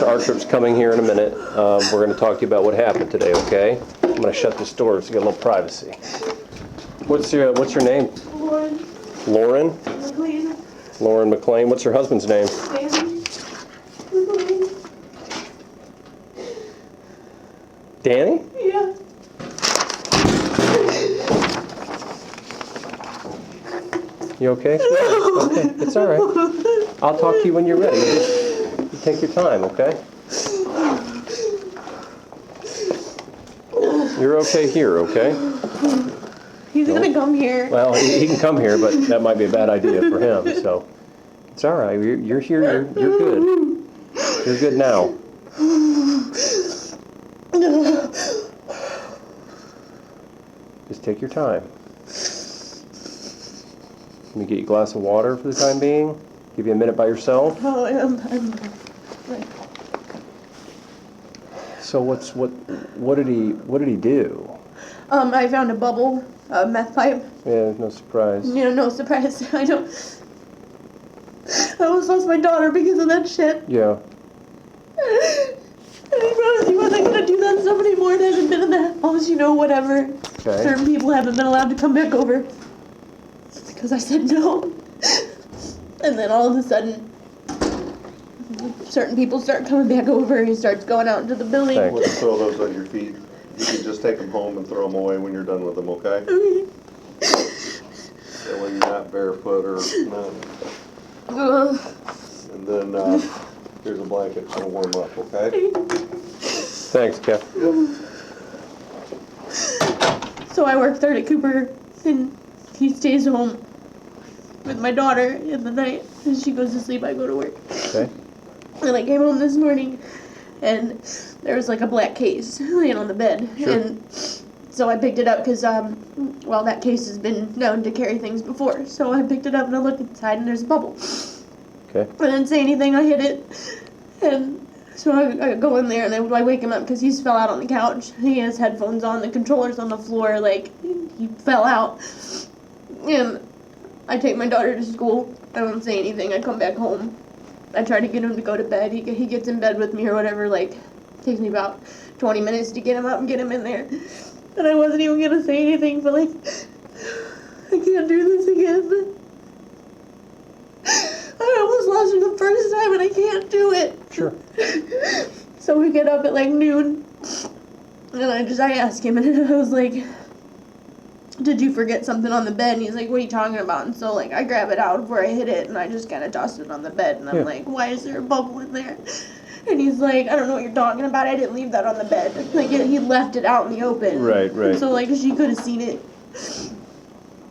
Our trip's coming here in a minute. We're going to talk to you about what happened today, okay? I'm going to shut this door so you get a little privacy. What's your name? Lauren. Lauren? McLean. Lauren McLean. What's her husband's name? Danny? Yeah. You okay? Okay, it's all right. I'll talk to you when you're ready. You take your time, okay? You're okay here, okay? He's gonna come here. Well, he can come here, but that might be a bad idea for him, so it's all right. You're here. You're good. You're good now. Just take your time. Let me get you a glass of water for the time being. Give you a minute by yourself. Oh, I'm So what did he do? I found a bubble, a meth pipe. Yeah, no surprise. Yeah, no surprise. I almost lost my daughter because of that shit. Yeah. And he promised he wasn't gonna do that stuff anymore. It hasn't been in the house, whatever. Okay. Certain people haven't been allowed to come back over. Because I said no. And then all of a sudden, certain people start coming back over. He starts going out into the building. Thanks. Wouldn't throw those on your feet. You can just take them home and throw them away when you're done with them, okay? That way you're not barefoot or nothing. And then here's a blanket to warm up, okay? Thanks, Kev. So I work third at Cooper, and he stays home with my daughter in the night. And she goes to sleep, I go to work. Okay. And I came home this morning, and there was like a black case laying on the bed. Sure. And so I picked it up because, that case has been known to carry things before. So I picked it up and I looked inside, and there's a bubble. Okay. I didn't say anything, I hit it. And so I go in there, and I wake him up because he's fell out on the couch. He has headphones on, the controller's on the floor, like, he fell out. And I take my daughter to school. I don't say anything. I come back home. I try to get him to go to bed. He gets in bed with me or whatever, like, takes me about 20 minutes to get him up and get him in there. And I wasn't even going to say anything, but, like, I can't do this again. I almost lost her the first time, and I can't do it. Sure. So we get up at, like, noon, and I asked him, and I was like, did you forget something on the bed? And he's like, what are you talking about? And so, like, I grab it out before I hit it, and I just kind of toss it on the bed, and I'm like, why is there a bubble in there? And he's like, I don't know what you're talking about. I didn't leave that on the bed. Like, he left it out in the open. Right. And so, like, she could have seen it.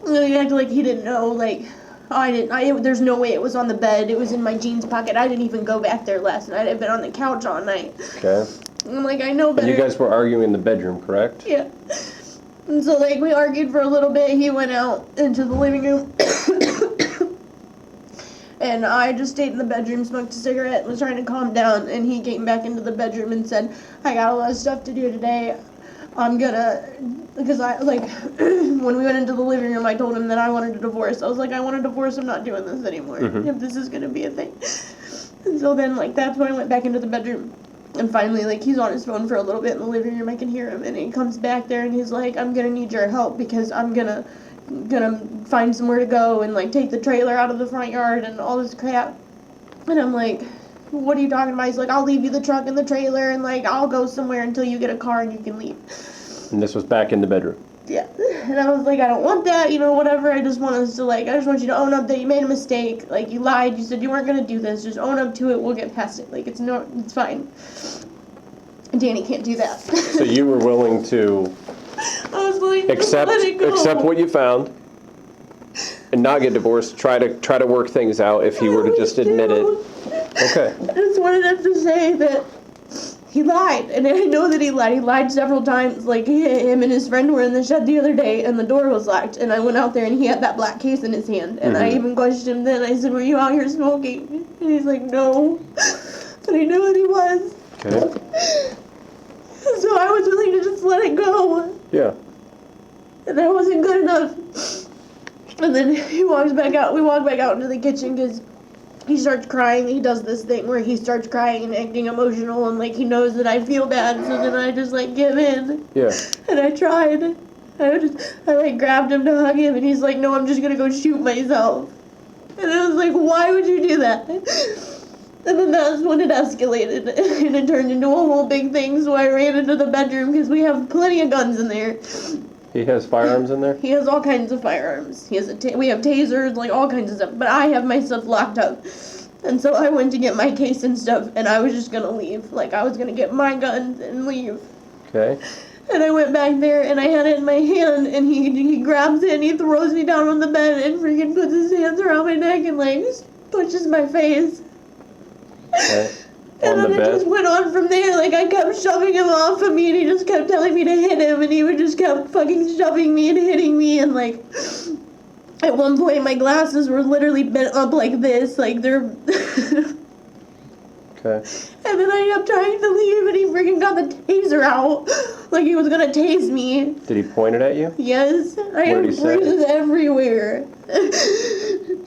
And he acted like he didn't know, like, there's no way it was on the bed. It was in my jeans pocket. I didn't even go back there last night. I'd been on the couch all night. Okay. And I'm like, I know better. And you guys were arguing in the bedroom, correct? Yeah. And so, like, we argued for a little bit. He went out into the living room. And I just stayed in the bedroom, smoked a cigarette, and was trying to calm down. And he came back into the bedroom and said, I got a lot of stuff to do today. Because when we went into the living room, I told him that I wanted a divorce. I was like, I want a divorce. I'm not doing this anymore. If this is going to be a thing. And so then, like, that's when I went back into the bedroom. And finally, like, he's on his phone for a little bit in the living room. I can hear him. And he comes back there and he's like, I'm going to need your help because I'm gonna find somewhere to go and, like, take the trailer out of the front yard and all this crap. And I'm like, what are you talking about? He's like, I'll leave you the truck and the trailer and, like, I'll go somewhere until you get a car and you can leave. And this was back in the bedroom. Yeah. And I was like, I don't want that, whatever. I just want us to, like, I just want you to own up that you made a mistake. Like, you lied. You said you weren't going to do this. Just own up to it. We'll get past it. Like, it's fine. And Danny can't do that. So you were willing to I was willing to accept let it go. what you found and not get divorced, try to work things out if he were to just admit it. Okay. I just wanted him to say that he lied, and I know that he lied. He lied several times. Like, him and his friend were in the shed the other day, and the door was locked, and I went out there, and he had that black case in his hand, and I even questioned him then. I said, were you out here smoking? And he's like, no. But I knew that he was. Okay. So I was willing to just let it go. Yeah. And that wasn't good enough. And then he walks back out. We walk back out into the kitchen because he starts crying. He does this thing where he starts crying and acting emotional, and like he knows that I feel bad, so then I just like give in. Yeah. And I tried. I like grabbed him to hug him, and he's like, "No, I'm just gonna go shoot myself." And I was like, "Why would you do that?" And then that's when it escalated, and it turned into a whole big thing. So I ran into the bedroom because we have plenty of guns in there. He has firearms in there? He has all kinds of firearms. He has we have tasers, like all kinds of stuff. But I have my stuff locked up. And so I went to get my case and stuff, and I was just gonna leave. Like I was gonna get my guns and leave. Okay. And I went back there, and I had it in my hand, and he grabs it, and he throws me down on the bed, and freaking puts his hands around my neck, and like pushes my face. Okay. And On then the it bed? just went on from there. Like I kept shoving him off of me, and he just kept telling me to hit him, and he would just kept fucking shoving me and hitting me, and like at one point my glasses were literally bent up like this, like they're. Okay. And then I kept trying to leave, and he freaking got the taser out, like he was gonna tase me. Did he point it at you? Yes, I What have did he say? bruises everywhere.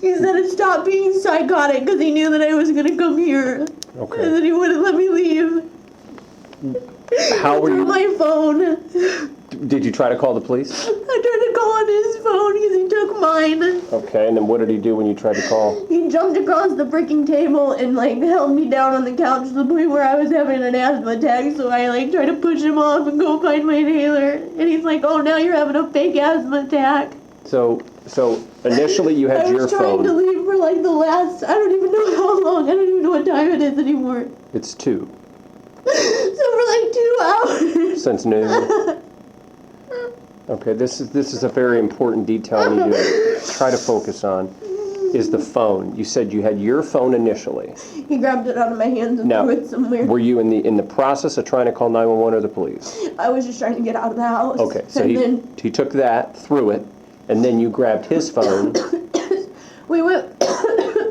He said to stop being psychotic because he knew that I was gonna come here. Okay. And then he wouldn't let me leave. How were Through you? my phone. Did you try to call the police? I tried to call on his phone because he took mine. Okay, and then what did he do when you tried to call? He jumped across the freaking table and like held me down on the couch to the point where I was having an asthma attack. So I like tried to push him off and go find my inhaler. And he's like, "Oh, now you're having a fake asthma attack." So initially you had I your was trying to phone. leave for like the last, I don't even know how long. I don't even know what time it is anymore. It's 2. So for like 2 hours. Since noon. Okay, this is a very important detail I need you to try to focus on. Is the phone. You said you had your phone initially. He grabbed it out of my hands and Now, threw it somewhere. were you in the process of trying to call 911 or the police? I was just trying to get out of the house. Okay, so and he took that, threw it, and then you grabbed his phone. We went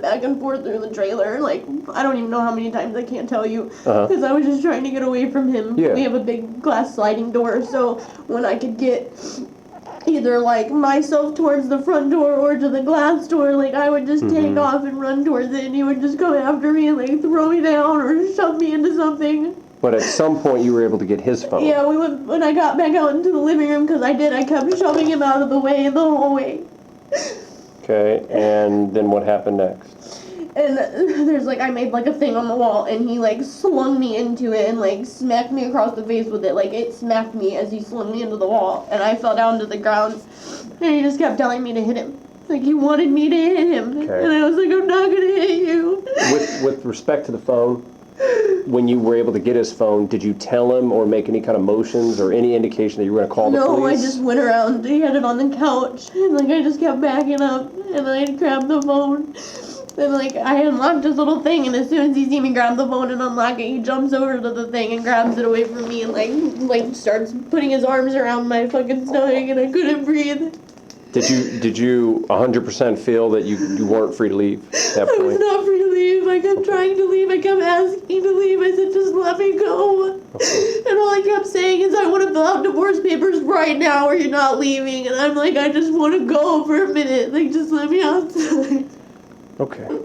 back and forth through the trailer. Like, I don't even know how many times, I can't tell you. Because I was just trying to get away from him. Yeah. We have a big glass sliding door, so when I could get either like myself towards the front door or to the glass door, like I would just take off and run towards it, and he would just come after me and like throw me down or shove me into something. But at some point you were able to get his phone. Yeah, we went when I got back out into the living room because I kept shoving him out of the way the whole way. Okay, and then what happened next? And there's like, I made like a thing on the wall, and he like slung me into it and like smacked me across the face with it. Like it smacked me as he slung me into the wall, and I fell down to the ground. And he just kept telling me to hit him. Like he wanted me to hit him. Okay. And I was like, I'm not gonna hit you. With respect to the phone, when you were able to get his phone, did you tell him or make any kind of motions or any indication that you were going to call the No, police? I just went around. He had it on the couch, and like I just kept backing up, and I grabbed the phone. And like I unlocked his little thing, and as soon as he sees me grab the phone and unlock it, he jumps over to the thing and grabs it away from me and like starts putting his arms around my fucking stomach, and I couldn't breathe. Did you 100% feel that you weren't free to leave at that I was point? not free to leave. I kept trying to leave. I kept asking to leave. I said, just let me go. Okay. And all I kept saying is, I want to fill out divorce papers right now or you're not leaving. And I'm like, I just want to go for a minute. Like, just let me outside. Okay. And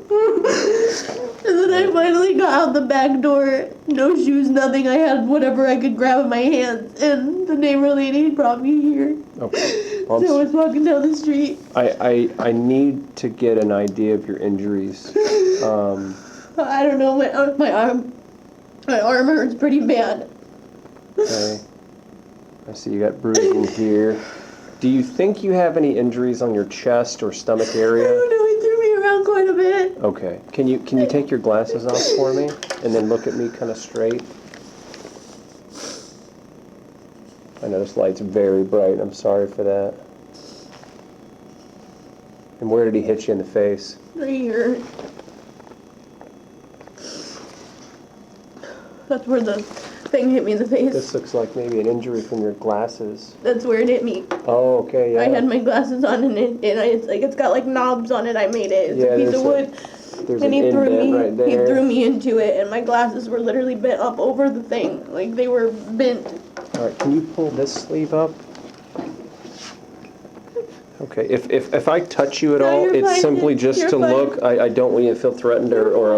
then I finally got out the back door. No shoes, nothing. I had whatever I could grab in my hands. And the neighbor lady brought me here. Okay. Well, So I was walking down the street. I need to get an idea of your injuries. I don't know, my arm hurts pretty bad. Okay. I see you got bruising here. Do you think you have any injuries on your chest or stomach I area? don't know, he threw me around quite a bit. Okay. Can you take your glasses off for me and then look at me kind of straight? I know this light's very bright. I'm sorry for that. And where did he hit you in the face? Right here. That's where the thing hit me in the face. This looks like maybe an injury from your glasses. That's where it hit me. Oh, okay, yeah. I had my glasses on and it's got like knobs on it. I made it. It's a piece of wood. There's And an he threw indent me. right there. He threw me into it, and my glasses were literally bent up over the thing. Like they were bent. All right, can you pull this sleeve up? Okay, if I touch you at No, all, you're it's fine. simply just You're to fine. look. I don't want you to feel threatened or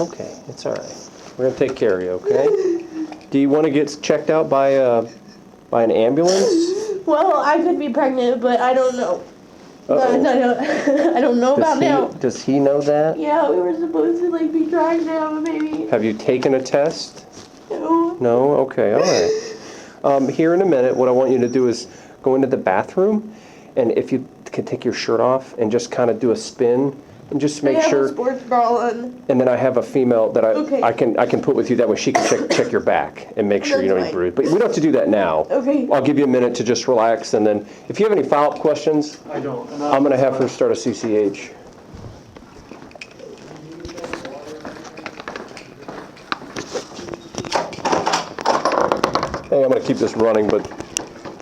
okay, it's all right. We're gonna take care of you, okay? Do you want to get checked out by an ambulance? Well, I could be pregnant, but I don't know. Uh-oh. I don't know about now. Does he know that? Yeah, we were supposed to like be trying to have a baby. Have you taken a test? No. No? Okay, all right. Here in a minute, what I want you to do is go into the bathroom, and if you can take your shirt off and just kind of do a spin, and just make I have sure. a sports bra on. And then I have a female that Okay. I can put with you. That way she can check your back and make sure you don't That's need fine. bruise. But we don't have to do that now. Okay. I'll give you a minute to just relax, and then if you have any follow-up questions, I don't. I'm going to have her start a CCH. Hey, I'm going to keep this running, but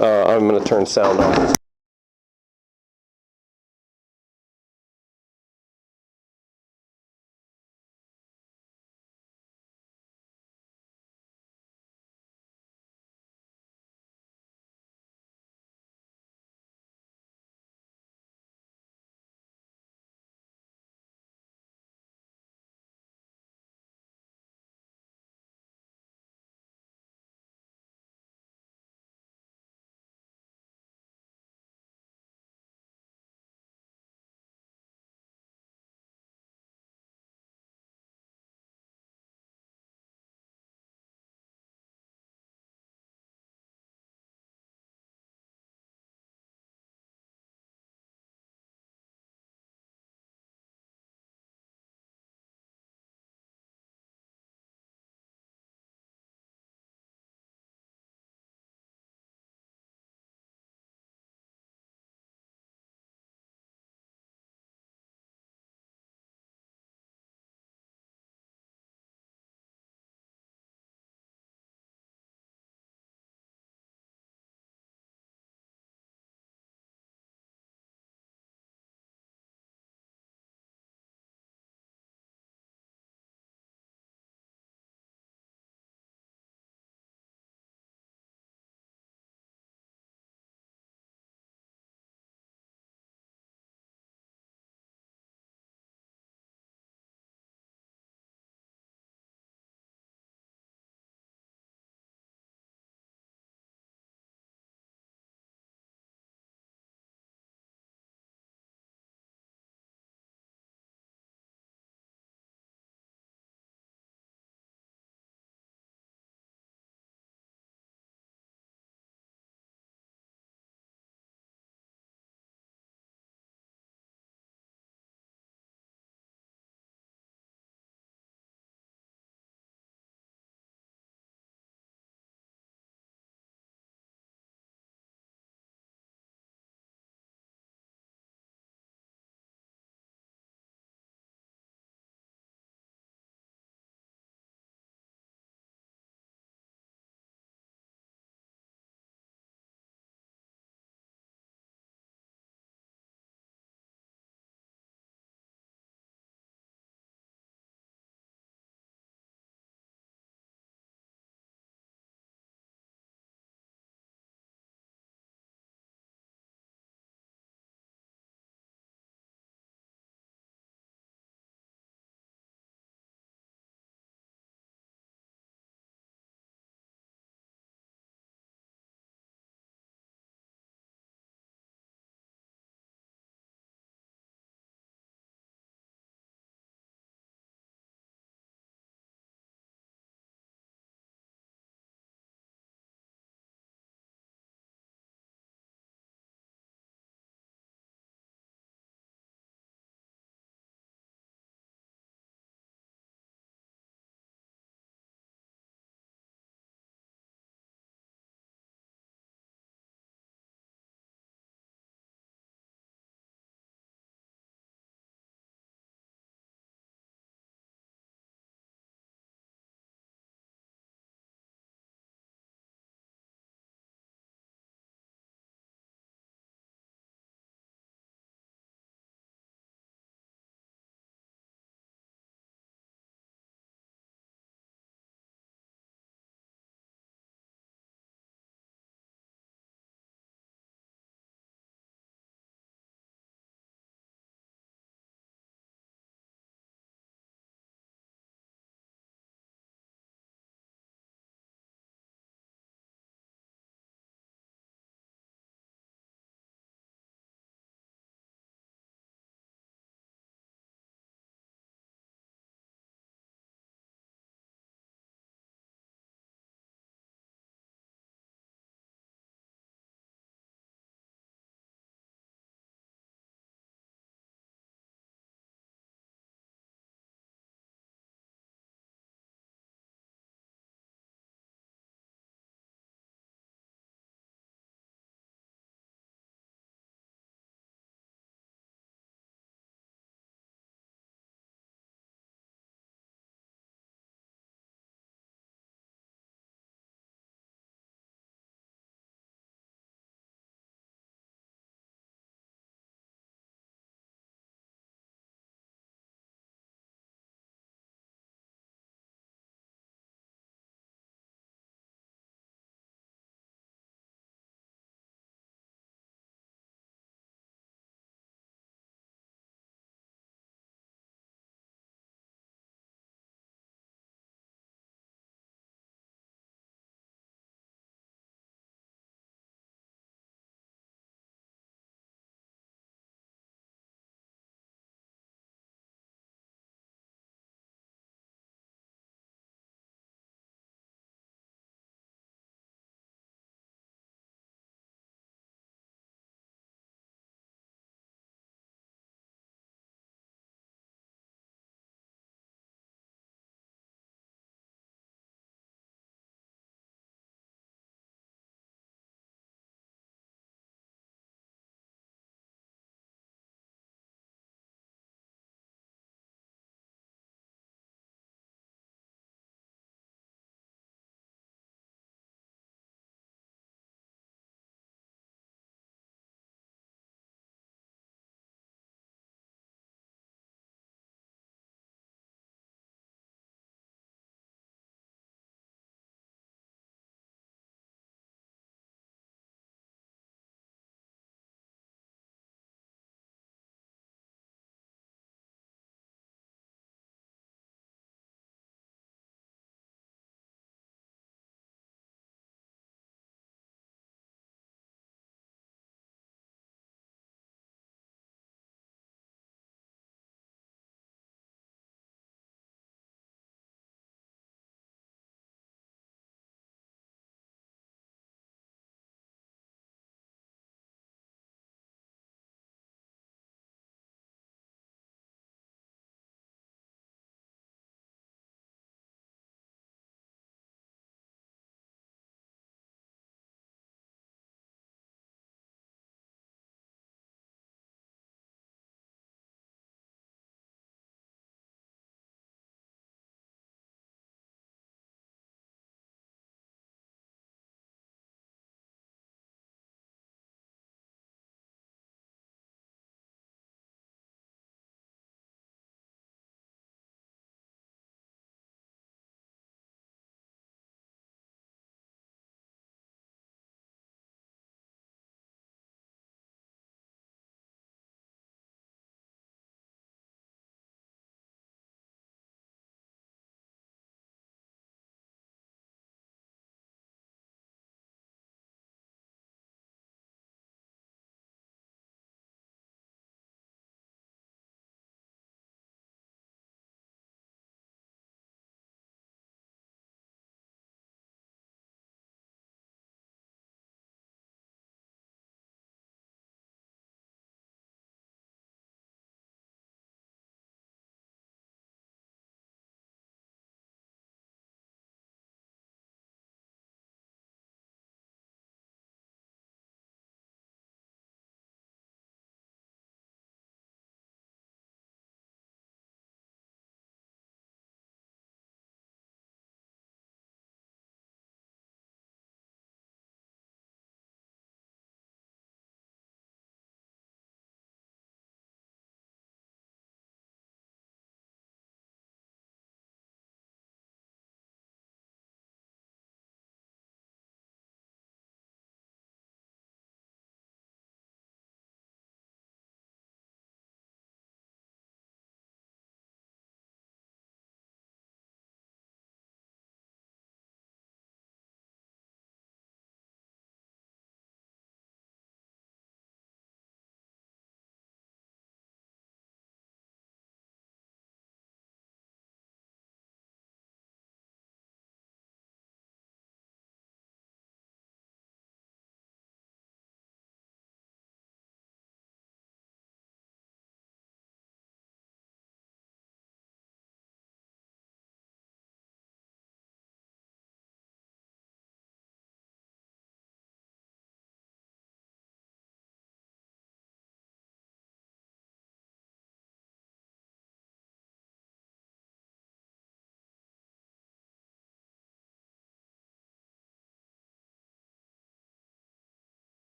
I'm going to turn sound off.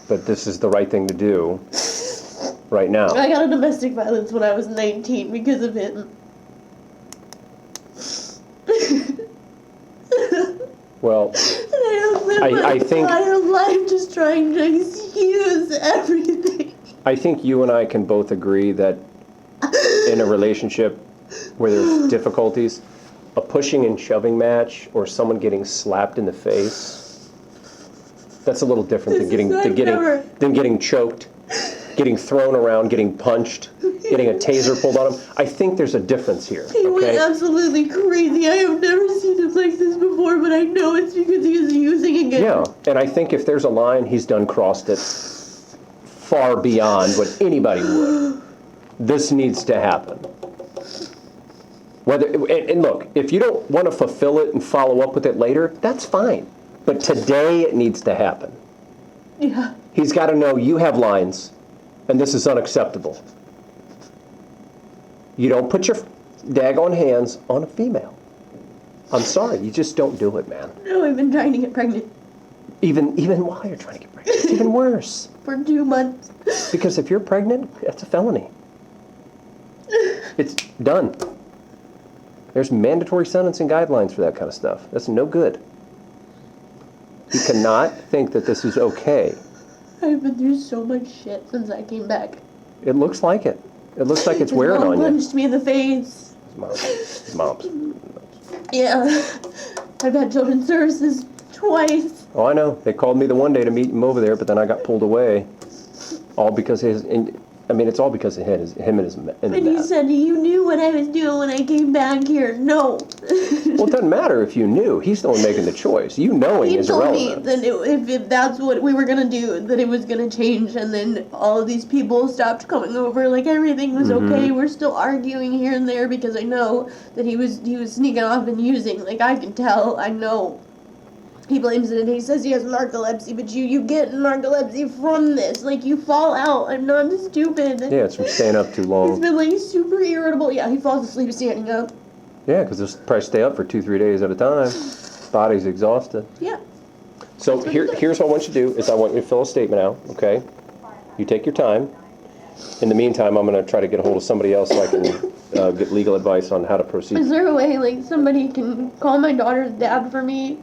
but this is the right thing to do right now. I got a domestic violence when I was 19 because of him. Well, I think my entire life just trying to excuse everything. I think you and I can both agree that in a relationship where there's difficulties, a pushing and shoving match or someone getting slapped in the face, that's a little different than getting choked, getting thrown around, getting punched, getting a taser pulled on him. I think there's a difference here. He went absolutely crazy. I have never seen him like this before, but I know it's because he is using again. Yeah, and I think if there's a line, he's done crossed it far beyond what anybody would. This needs to happen. And look, if you don't want to fulfill it and follow up with it later, that's fine. But today it needs to happen. Yeah. He's got to know you have lines, and this is unacceptable. You don't put your daggone hands on a female. I'm sorry, you just don't do it, man. No, I've been trying to get pregnant. Even while you're trying to get pregnant, it's even worse. For 2 months. Because if you're pregnant, that's a felony. It's done. There's mandatory sentencing guidelines for that kind of stuff. That's no good. You cannot think that this is okay. I've been through so much shit since I came back. It looks like it. It looks like it's wearing on you. His mom punched me in the face. Mom's. Yeah. I've had children's services twice. Oh, I know. They called me the one day to meet him over there, but then I got pulled away. All because it's all because of him and his meth. And he said, you knew what I was doing when I came back here. No. Well, it doesn't matter if you knew. He's the one making the choice. You knowing is irrelevant. He told me that if that's what we were going to do, that it was going to change. And then all of these people stopped coming over. Like, everything was okay. We're still arguing here and there because I know that he was sneaking off and using. Like, I can tell. I know. He blames it and he says he has narcolepsy, but you get narcolepsy from this. Like, you fall out. I'm not stupid. Yeah, it's from staying up too long. He's been, like, super irritable. Yeah, he falls asleep standing up. Yeah, because they'll probably stay up for 2-3 days at a time. Body's exhausted. Yeah. So here's what I want you to do, is I want you to fill a statement out, okay? You take your time. In the meantime, I'm going to try to get a hold of somebody else so I can get legal advice on how to proceed. Is there a way, like, somebody can call my daughter's dad for me?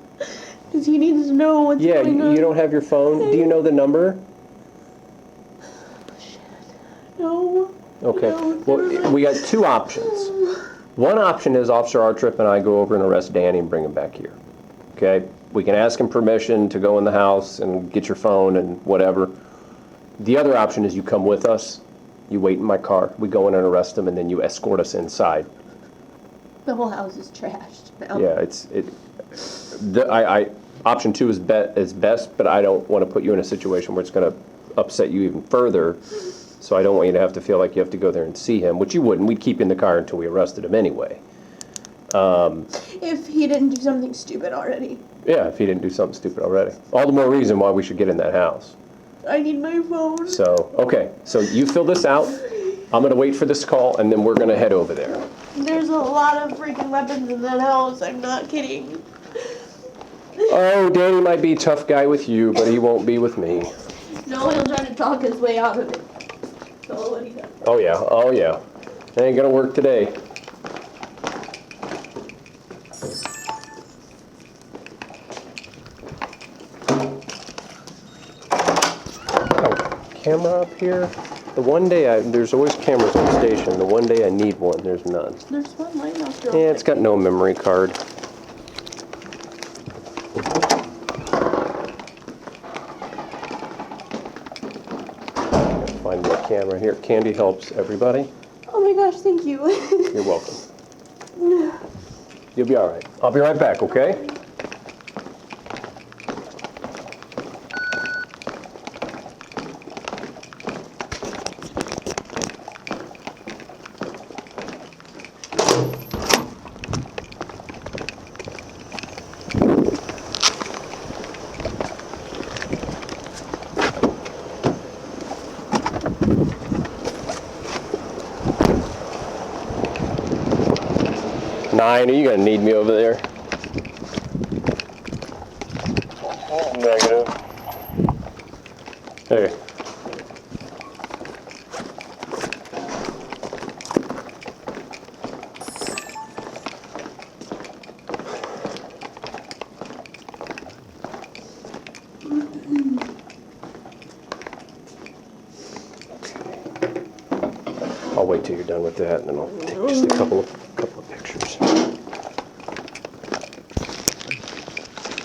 Because he needs to know what's going on. Yeah, you don't have your phone. Do you know the number? Shit. No. Okay. No, Well, we got 2 options. One option is Officer Artrip and I go over and arrest Danny and bring him back here. Okay? We can ask him permission to go in the house and get your phone and whatever. The other option is you come with us, you wait in my car, we go in and arrest him, and then you escort us inside. The whole house is trashed now. Yeah, option 2 is best, but I don't want to put you in a situation where it's going to upset you even further. So I don't want you to have to feel like you have to go there and see him, which you wouldn't. We'd keep you in the car until we arrested him anyway. If he didn't do something stupid already. Yeah, if he didn't do something stupid already. All the more reason why we should get in that house. I need my phone. So, okay. So you fill this out. I'm going to wait for this call, and then we're going to head over there. There's a lot of freaking weapons in that house. I'm not kidding. Oh, Danny might be a tough guy with you, but he won't be with me. No, he'll try to talk his way out of it. That's what he does. Oh, yeah. That ain't going to work today. Camera up here? The one day there's always cameras on the station. The one day I need one, there's none. There's one right now. Yeah, it's got no memory card. Find my camera here. Candy helps everybody. Oh my gosh, thank you. You're welcome. You'll be all right. I'll be right back, okay? Are you gonna need me over there? Negative. Okay. I'll wait till you're done with that, and then I'll take just a couple of pictures.